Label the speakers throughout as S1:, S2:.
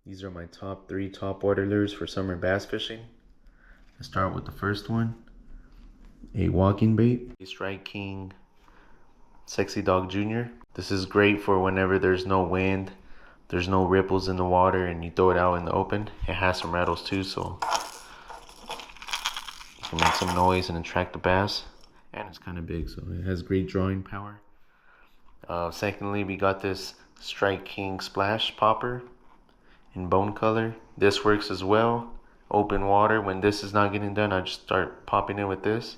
S1: These are my top 3 topwater lures for summer bass fishing. Let's start with the first one. A walking bait. A Strike King Sexy Dog Jr. This is great for whenever there's no wind, there's no ripples in the water, and you throw it out in the open. It has some rattles too, so you can make some noise and attract the bass. And it's kind of big, so it has great drawing power. Secondly, we got this Strike King Splash Popper in bone color. This works as well. Open water, when this is not getting done, I just start popping it with this.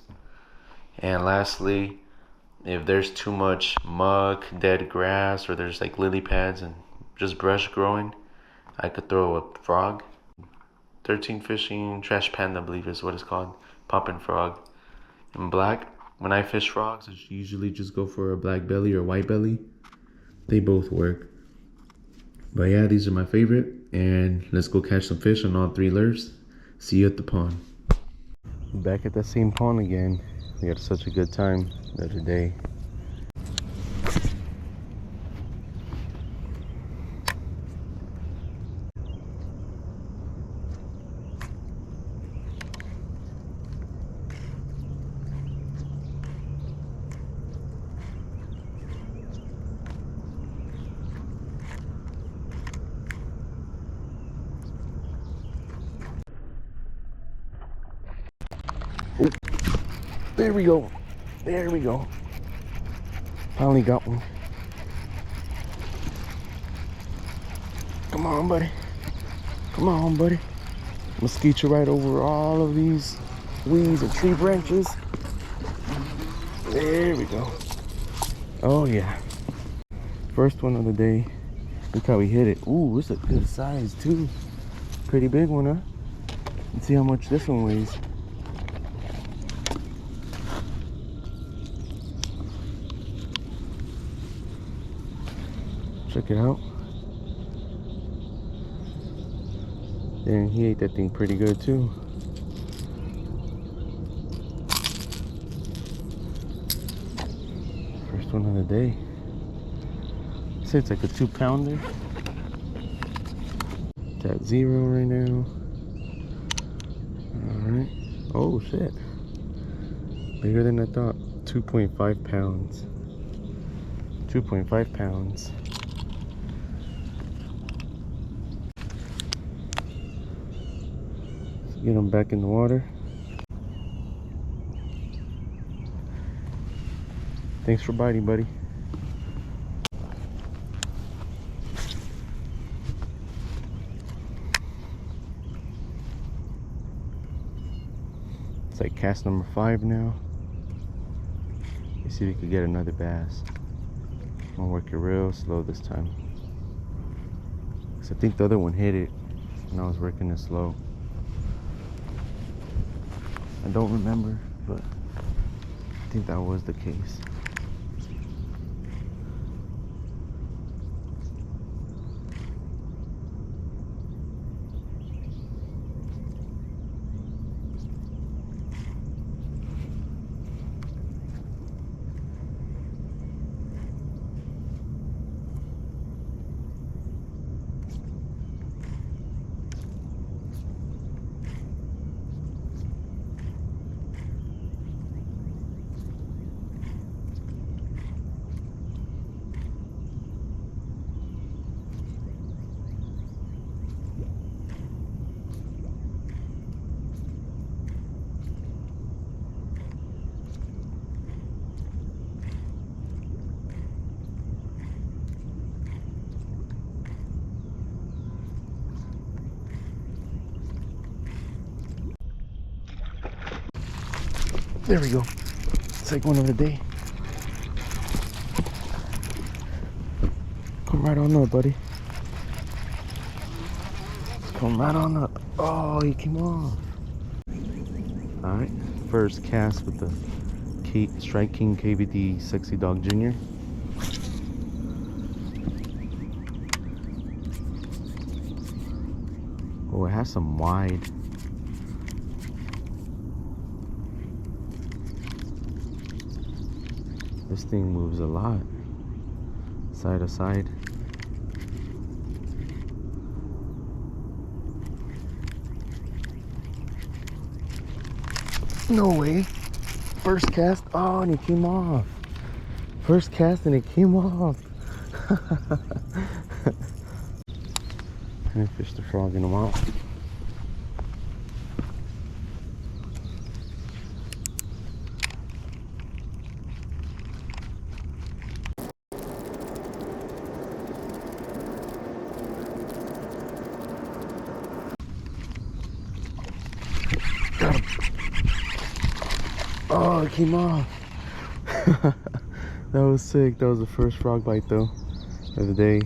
S1: And lastly, if there's too much muck, dead grass, or there's like lily pads and just brush growing, I could throw a frog. 13 Fishing Trash Panda, I believe is what it's called. Poppin' frog in black. When I fish frogs, I usually just go for a black belly or white belly. They both work. But yeah, these are my favorite. And let's go catch some fish on all 3 lures. See you at the pond. Back at that same pond again. We had such a good time the other day. Oh, there we go. There we go. Finally got one. Come on, buddy. Come on, buddy. I'm gonna skeet you right over all of these weeds and tree branches. There we go. Oh yeah. First one of the day. Look how we hit it. Ooh, it's a good size too. Pretty big one, huh? Let's see how much this one weighs. Check it out. And he ate that thing pretty good too. First one of the day. I'd say it's like a 2-pounder. It's at 0 right now. Alright. Oh shit. Bigger than I thought. 2.5 pounds. 2.5 pounds. Get them back in the water. Thanks for biting, buddy. It's like cast number 5 now. Let's see if we can get another bass. I'm gonna work it real slow this time, because I think the other one hit it and I was working it slow. I don't remember, but I think that was the case. There we go. It's like one of the day. Come right on up, buddy. Come right on up. Oh, he came off. Alright, first cast with the Strike King Kvd Sexy Dog Jr. Oh, it has some wide. This thing moves a lot, side to side. No way. First cast. Oh, and it came off. First cast and it came off. I fished the frog in a while. Got him. Oh, it came off. That was sick. That was the first frog bite though of the day.